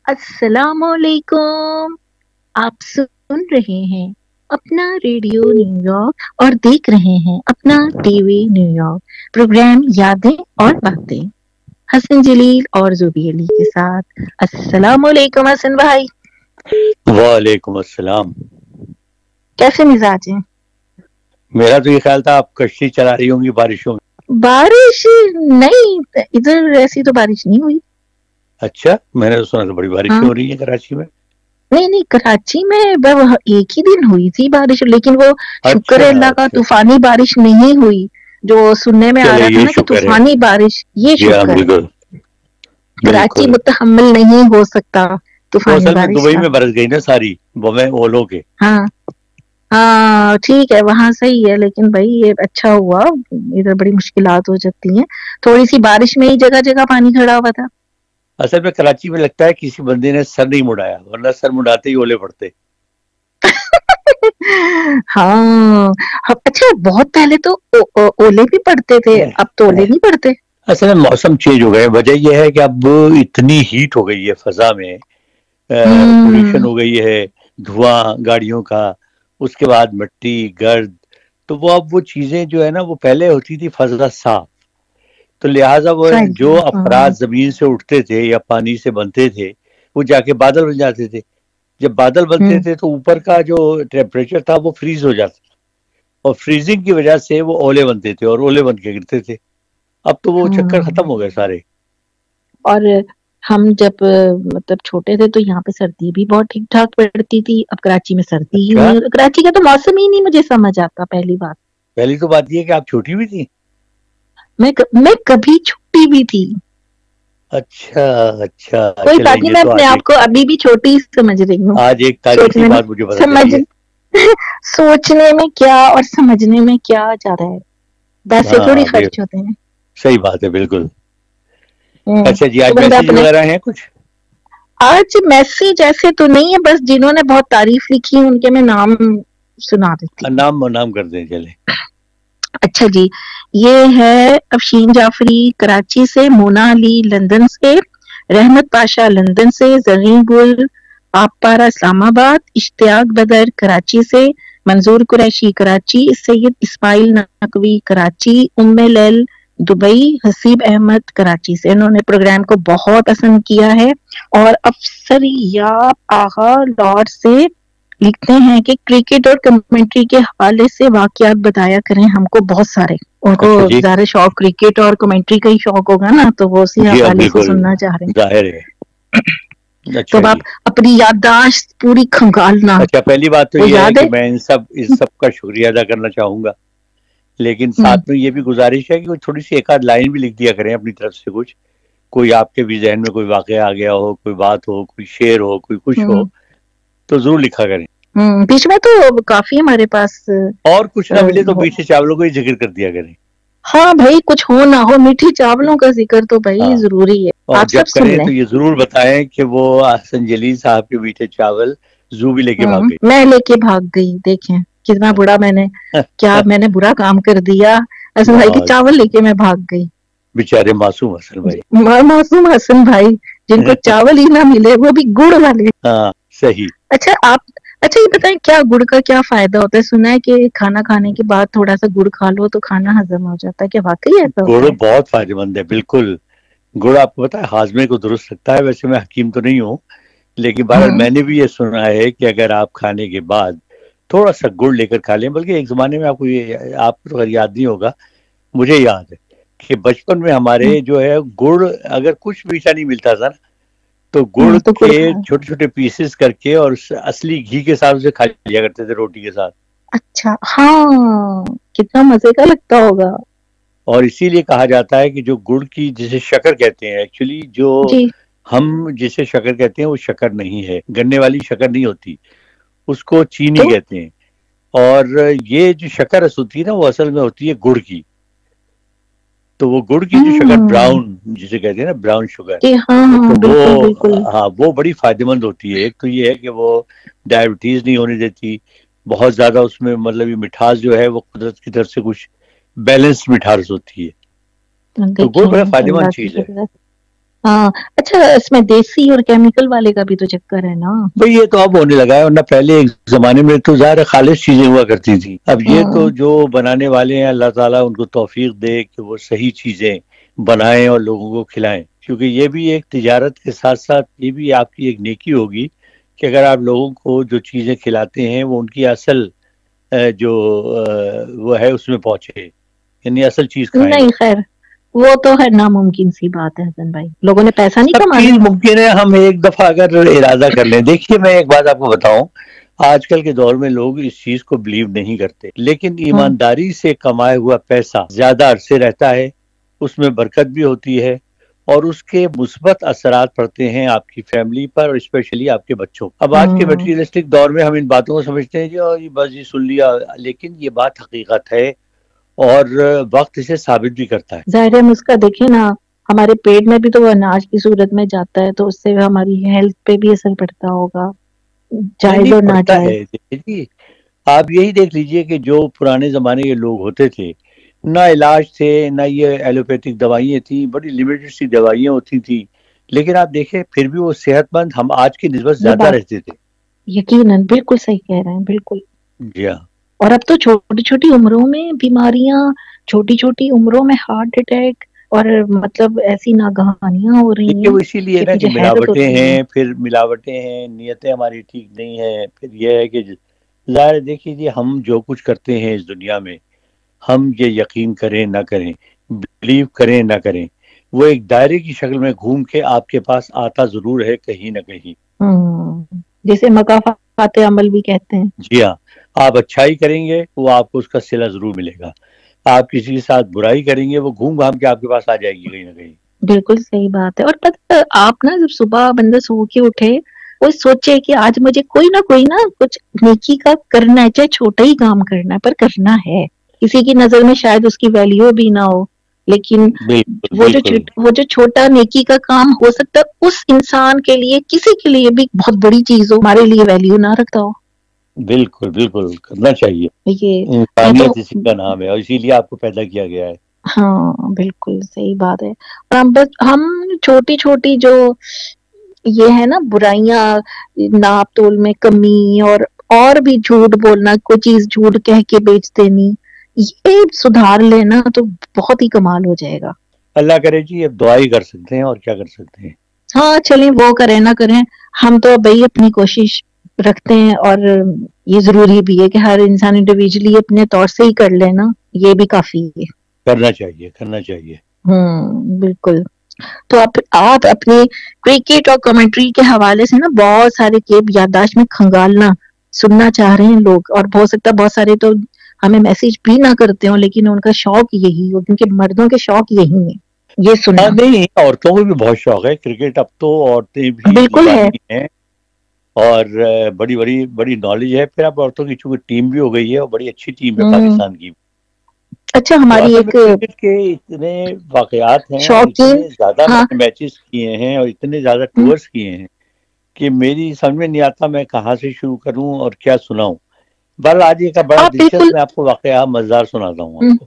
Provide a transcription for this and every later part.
السلام علیکم. آپ سن رہے ہیں اپنا ریڈیو نیو یارک اور دیکھ رہے ہیں اپنا TV New York programme یادیں اور باتیں حسن جلیل اور زبی علی کے ساتھ. السلام علیکم حسن بھائی. وعلیکم السلام. کیسے مزاج ہیں؟ میرا تو یہ خیال تھا آپ کشتی چلا رہی ہوں گی بارشوں میں. بارش نہیں، ادھر ایسی تو بارش نہیں ہوئی. اچھا، میں نے تو سنا تھا بڑی بارشیں ہاں ہو رہی ہیں کراچی میں. نہیں، کراچی میں ایک ہی دن ہوئی تھی بارش، لیکن وہ شکر اچھا ہے اللہ کا اچھا، طوفانی بارش نہیں ہوئی. جو سننے میں آ چلے رہا تھا یہ نا کہ شکر ہے. طوفانی بارش، یہ جی ہاں، شکر ہے. بالکل کراچی بالکل. متحمل نہیں ہو سکتا وہ طوفانی اصل میں بارش دبئی کا. میں برس گئی نا ساری بمیں اولوں کے. ہاں ہاں ٹھیک ہے، وہاں صحیح ہے، لیکن بھائی یہ اچھا ہوا. ادھر بڑی مشکلات ہو جاتی ہیں، تھوڑی سی بارش میں ہی جگہ جگہ پانی کھڑا ہوا تھا. اصل میں کراچی میں لگتا ہے کسی بندے نے سر نہیں مڑایا، ورنہ سر مڑاتے ہی اولے پڑتے. ہاں اچھا، بہت پہلے تو اولے بھی پڑتے تھے، اب تو اولے نہیں پڑتے. اصل میں موسم چینج ہو گئے. وجہ یہ ہے کہ اب اتنی ہیٹ ہو گئی ہے فضا میں، پولیوشن ہوں ہو گئی ہے، دھواں گاڑیوں کا، اس کے بعد مٹی گرد. تو وہ اب وہ چیزیں جو ہے نا، وہ پہلے ہوتی تھی فضا صاف، تو لہٰذا وہ جو صحیح. افراد زمین سے اٹھتے تھے یا پانی سے بنتے تھے وہ جا کے بادل بن جاتے تھے. جب بادل بنتے ہوں تھے تو اوپر کا جو ٹیمپریچر تھا وہ فریز ہو جاتا تھا، اور فریزنگ کی وجہ سے وہ اولے بنتے تھے اور اولے بن کے گرتے تھے. اب تو وہ چکر ہوں ختم ہو گئے سارے. اور ہم جب مطلب چھوٹے تھے تو یہاں پہ سردی بھی بہت ٹھیک ٹھاک پڑتی تھی. اب کراچی میں سردی ہی اچھا، نہیں، کراچی کا تو موسم ہی نہیں مجھے سمجھ آتا. پہلی بات پہلی تو بات یہ ہے کہ آپ چھوٹی بھی تھی. میں کبھی چھوٹی بھی تھی. اچھا اچھا، کوئی چلیں بات نہیں، یہ میں تو اپنے آپ کو ابھی بھی چھوٹی سمجھ رہی ہوں. آج ایک تاریخی سوچنے میں بات مجھے پتا سمجھ چلی ہے. سوچنے میں کیا اور سمجھنے میں کیا جا رہا ہے، پیسے تھوڑی ہاں خرچ ہوتے ہیں. صحیح بات ہے، بالکل. اچھا جی، تو آج بندہ میسج اپنے وغیرہ ہیں کچھ؟ آج میسج ایسے تو نہیں ہے، بس جنہوں نے بہت تعریف لکھی ان کے میں نام سنا دیتی ہوں. نام کر دیں چلے. اچھا جی، یہ ہے افشین جعفری کراچی سے، مونا علی لندن سے، رحمت پاشا لندن سے، زرین گل آپ پارا اسلام آباد، اشتیاق بدر کراچی سے، منظور قریشی کراچی، سید اسماعیل نقوی کراچی، ام لیل دبئی، حسیب احمد کراچی سے. انہوں نے پروگرام کو بہت پسند کیا ہے. اور افسریاب آغا لاہور سے لکھتے ہیں کہ کرکٹ اور کمنٹری کے حوالے سے واقعات بتایا کریں ہم کو بہت سارے. ان کو اچھا جی. زیادہ شوق کرکٹ اور کمنٹری کا ہی شوق ہوگا نا، تو وہ اسی جی ہاں حوالے سے بالکل، سننا چاہ رہے ہیں. ظاہر ہے. تو اچھا اب جی. آپ اپنی یادداشت پوری کھنگالنا. اچھا، پہلی بات تو وہ یہ ہے یاد کہ میں ان سب کا شکریہ ادا کرنا چاہوں گا، لیکن ہوں ساتھ میں یہ بھی گزارش ہے کہ وہ تھوڑی سی ایک آدھ لائن بھی لکھ دیا کریں اپنی طرف سے. کچھ کوئی آپ کے بھی ذہن میں کوئی واقعہ آ گیا ہو، کوئی بات ہو، کوئی شعر ہو، کوئی کچھ ہو، ہوں تو ضرور لکھا کریں. بیچ میں تو کافی ہمارے پاس اور کچھ نہ ملے تو میٹھے چاولوں کو ہی ذکر کر دیا کریں. ہاں بھائی، کچھ ہو نہ ہو میٹھی چاولوں کا ذکر تو بھائی ہاں، ضروری ہے. اور آپ جب سب سن کریں لیں. تو یہ ضرور بتائیں کہ وہ حسن جلیل صاحب کے میٹھے چاول زو بھی لے کے بھاگ گئی. میں لے کے بھاگ گئی. دیکھیں کتنا بڑا میں نے برا کام کر دیا. حسن بھائی کے بہت چاول لے کے میں بھاگ گئی. بیچارے معصوم حسن بھائی. معصوم حسن بھائی جن کو چاول ہی نہ ملے، وہ بھی گڑ والے. ہاں صحیح. اچھا یہ بتائیں، کیا گڑ کا کیا فائدہ ہوتا ہے؟ سنا ہے کہ کھانا کھانے کے بعد تھوڑا سا گڑ کھا لو تو کھانا ہضم ہو جاتا ہے. کیا واقعی ایسا گڑ ہوتا ہے؟ بہت فائدہ مند ہے، بالکل. گڑ آپ کو پتا ہے ہاضمے کو درست رکھتا ہے. ویسے میں حکیم تو نہیں ہوں، لیکن بہرحال ہوں میں نے بھی یہ سنا ہے کہ اگر آپ کھانے کے بعد تھوڑا سا گڑ لے کر کھا لیں، بلکہ ایک زمانے میں آپ کو تو خیر یاد نہیں ہوگا، مجھے یاد ہے کہ بچپن میں ہمارے ہوں جو ہے گڑ اگر کچھ میٹھا نہیں ملتا تھا نا، تو گڑ تو گڑ کے کھا. چھوٹے چھوٹے پیسز کر کے اور اصلی گھی کے ساتھ اسے کھا لیا کرتے تھے، روٹی کے ساتھ. اچھا ہاں، کتنا مزے کا لگتا ہوگا. اور اسی لیے کہا جاتا ہے کہ جو گڑ کی جسے شکر کہتے ہیں، ایکچولی جو جی ہم جسے شکر کہتے ہیں وہ شکر نہیں ہے، گنے والی شکر نہیں ہوتی، اس کو چینی تو کہتے ہیں. اور یہ جو شکر ہوتی ہے نا، وہ اصل میں ہوتی ہے گڑ کی. تو وہ گڑ کی جو شکر ہوں براؤن جسے کہتے ہیں نا، براؤن شوگر، جی ہاں ہاں تو وہ بالکل بالکل. ہاں وہ بڑی فائدہ مند ہوتی ہے. ایک تو یہ ہے کہ وہ ڈائبٹیز نہیں ہونے دیتی، بہت زیادہ اس میں مطلب یہ مٹھاس جو ہے وہ قدرت کی طرف سے کچھ بیلنس مٹھاس ہوتی ہے. تو گڑ دیکھیں بڑا فائدہ اللہ مند کی چیز ہے. قدرت. ہاں اچھا اس میں دیسی اور کیمیکل والے کا بھی تو چکر ہے نا بھئی یہ تو اب ہونے لگا ہے، ورنہ پہلے ایک زمانے میں تو ظاہر ہے خالص چیزیں ہوا کرتی تھی. اب یہ تو جو بنانے والے ہیں اللہ تعالیٰ ان کو توفیق دے کہ وہ صحیح چیزیں بنائیں اور لوگوں کو کھلائیں، کیونکہ یہ بھی ایک تجارت کے ساتھ ساتھ یہ بھی آپ کی ایک نیکی ہوگی کہ اگر آپ لوگوں کو جو چیزیں کھلاتے ہیں وہ ان کی اصل جو وہ ہے اس میں پہنچے، یعنی اصل چیز کھائیں نہیں وہ. خیر وہ تو ہے ناممکن سی بات ہے حسن بھائی، لوگوں نے پیسہ نہیں سب کمانا. چیز ممکن ہے، ہم ایک دفعہ اگر ارادہ کر لیں. دیکھیے میں ایک بات آپ کو بتاؤں، آج کل کے دور میں لوگ اس چیز کو بلیو نہیں کرتے، لیکن ایمانداری سے کمائے ہوا پیسہ زیادہ عرصے رہتا ہے، اس میں برکت بھی ہوتی ہے اور اس کے مثبت اثرات پڑتے ہیں آپ کی فیملی پر اور اسپیشلی آپ کے بچوں. اب آج کے میٹیریلسٹک دور میں ہم ان باتوں کو سمجھتے ہیں جی بس یہ سن لیا، لیکن یہ بات حقیقت ہے اور وقت اسے ثابت بھی کرتا ہے. ظاہر ہم اس کا دیکھیں نا، ہمارے پیٹ میں بھی تو وہ اناج کی صورت میں جاتا ہے تو اس سے ہماری ہیلتھ پہ بھی اثر پڑتا ہوگا، جائز نہیں اور پڑتا ناجائز. ہے. دیکھیے جی آپ یہی دیکھ لیجئے کہ جو پرانے زمانے کے لوگ ہوتے تھے نہ علاج تھے نہ یہ ایلوپیتھک دوائیں تھیں، بڑی لمیٹڈ سی دوائیں ہوتی تھیں، لیکن آپ دیکھیں پھر بھی وہ صحت مند ہم آج کی نسبت یہ زیادہ بات رہتے تھے. یقیناً بالکل صحیح کہہ رہے ہیں، بالکل. جی ہاں. اور اب تو چھوٹی چھوٹی عمروں میں بیماریاں، چھوٹی چھوٹی عمروں میں ہارٹ اٹیک اور مطلب ایسی ناگہانیاں ہو رہی دیکھیے ہیں وہ اسی لیے کہ نا کہ مجھے حیرت ملاوٹیں ہوتی ہے. ہیں، پھر ملاوٹیں ہیں، نیتیں ہماری ٹھیک نہیں ہیں، پھر یہ ہے کہ ظاہر دیکھیے جی ہم جو کچھ کرتے ہیں اس دنیا میں، ہم یہ یقین کریں نہ کریں، بلیو کریں نہ کریں، وہ ایک دائرے کی شکل میں گھوم کے آپ کے پاس آتا ضرور ہے کہیں نہ کہیں. جسے مکافات عمل بھی کہتے ہیں. جی ہاں، آپ اچھائی کریں گے وہ آپ کو اس کا صلہ ضرور ملے گا، آپ کسی کے ساتھ برائی کریں گے وہ گھوم گھام کے آپ کے پاس آ جائے گی کہیں نہ کہیں. بالکل صحیح بات ہے. اور پتہ آپ نا جب صبح بندہ سو کے اٹھے وہ سوچے کہ آج مجھے کوئی نہ کچھ نیکی کا کرنا ہے، چاہے چھوٹا ہی کام کرنا ہے پر کرنا ہے. کسی کی نظر میں شاید اس کی ویلیو بھی نہ ہو، لیکن بالکل وہ بالکل جو چھوٹا نیکی کا کام ہو سکتا ہے اس انسان کے لیے کسی کے لیے بھی بہت بڑی چیز ہو، ہمارے لیے ویلیو نہ رکھتا ہو. بالکل بالکل کرنا چاہیے. یہ میں تو انسانیت اسی کا نام ہے اور اسی لیے آپ کو پیدا کیا گیا ہے. ہاں بالکل صحیح بات ہے. ہم چھوٹی چھوٹی جو یہ ہے نا برائیاں، ناپ تول میں کمی اور بھی جھوٹ بولنا، کوئی چیز جھوٹ کہہ کے بیچ دینی، یہ سدھار لینا تو بہت ہی کمال ہو جائے گا. اللہ کرے جی اب دعا ہی کر سکتے ہیں اور کیا کر سکتے ہیں. ہاں چلیں وہ کریں نہ کریں، ہم تو بھائی اپنی کوشش رکھتے ہیں اور یہ ضروری بھی ہے کہ ہر انسان انڈیویجلی اپنے طور سے ہی کر لینا، یہ بھی کافی ہے. کرنا چاہیے کرنا چاہیے. بالکل. تو آپ اپنی کرکٹ اور کمنٹری کے حوالے سے نا بہت سارے کیب یادداشت میں کھنگالنا سننا چاہ رہے ہیں لوگ، اور ہو سکتا ہے بہت سارے تو ہمیں میسج بھی نہ کرتے ہوں لیکن ان کا شوق یہی ہو، کیونکہ مردوں کے شوق یہی ہے یہ ہاں سننا. نہیں عورتوں کو بھی بہت شوق ہے کرکٹ، اب تو عورتیں بھی بالکل ہے. دیوانی ہیں اور بڑی نالج ہے. پھر اب عورتوں کی چونکہ ٹیم بھی ہو گئی ہے اور بڑی اچھی ٹیم ہے پاکستان کی. اچھا تو ہماری اصل میں ایک کرکٹ کے اتنے واقعات ہیں اور شوقین، اتنے زیادہ میں ہاں نے میچز کیے ہیں اور اتنے زیادہ ٹورز کیے ہیں کہ میری سمجھ میں نہیں آتا میں کہاں سے شروع کروں اور کیا سناؤں. بہرحال آج ایک بڑا آپ بالکل. دلچسپ میں آپ کو واقعہ مزیدار سناتا ہوں آپ کو.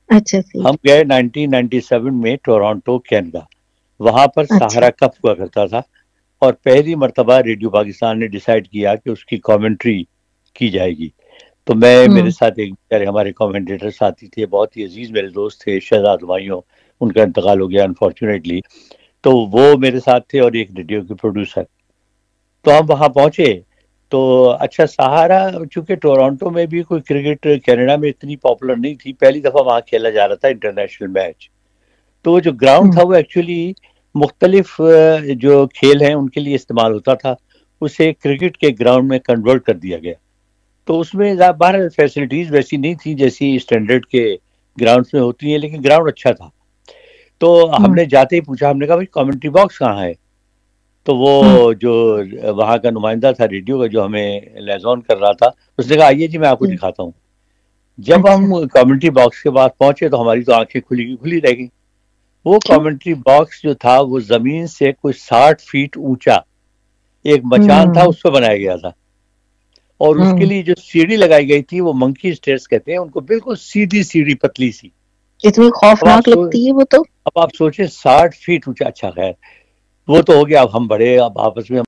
اچھا صحیح. ہم گئے 1997 میں ٹورانٹو کینیڈا، وہاں پر اچھا. سہارا کپ ہوا کرتا تھا اور پہلی مرتبہ ریڈیو پاکستان نے ڈیسائیڈ کیا کہ اس کی کامنٹری کی جائے گی. تو میں میرے ساتھ ایک ہمارے کامنٹیٹر ساتھی تھے، بہت ہی عزیز میرے دوست تھے، شہزاد ہمایوں، ان کا انتقال ہو گیا انفارچونیٹلی، تو وہ میرے ساتھ تھے اور ایک ریڈیو کے پروڈیوسر. تو ہم وہاں پہنچے تو اچھا سہارا چونکہ ٹورانٹو میں بھی کوئی کرکٹ کینیڈا میں اتنی پاپولر نہیں تھی، پہلی دفعہ وہاں کھیلا جا رہا تھا انٹرنیشنل میچ. تو جو گراؤنڈ تھا وہ ایکچولی مختلف جو کھیل ہیں ان کے لیے استعمال ہوتا تھا، اسے کرکٹ کے گراؤنڈ میں کنورٹ کر دیا گیا. تو اس میں باہر فیسلٹیز ویسی نہیں تھی جیسی اسٹینڈرڈ کے گراؤنڈز میں ہوتی ہیں، لیکن گراؤنڈ اچھا تھا. تو ہم نے جاتے ہی پوچھا، ہم نے کہا بھائی کامنٹری باکس کہاں ہے؟ تو وہ جو وہاں کا نمائندہ تھا ریڈیو کا جو ہمیں لیزون کر رہا تھا، اس نے کہا آئیے جی میں آپ کو دکھاتا ہوں. جب اچھا. ہم کامنٹری باکس کے بعد پہنچے تو ہماری تو آنکھیں کھلی رہ گئی. وہ کیوں؟ کامنٹری باکس جو تھا وہ زمین سے کچھ 60 فیٹ اونچا ایک مچان تھا، اس پہ بنایا گیا تھا، اور اس کے لیے جو سیڑھی لگائی گئی تھی وہ منکی سٹیئرز کہتے ہیں ان کو، بالکل سیدھی سیڑھی پتلی سی. اتنی اب آپ خوفناک لگتی ہے وہ تو. اب آپ سوچیں 60 فیٹ اونچا. اچھا خیر وہ تو ہو گیا, اب ہم بڑے, اب آپس میں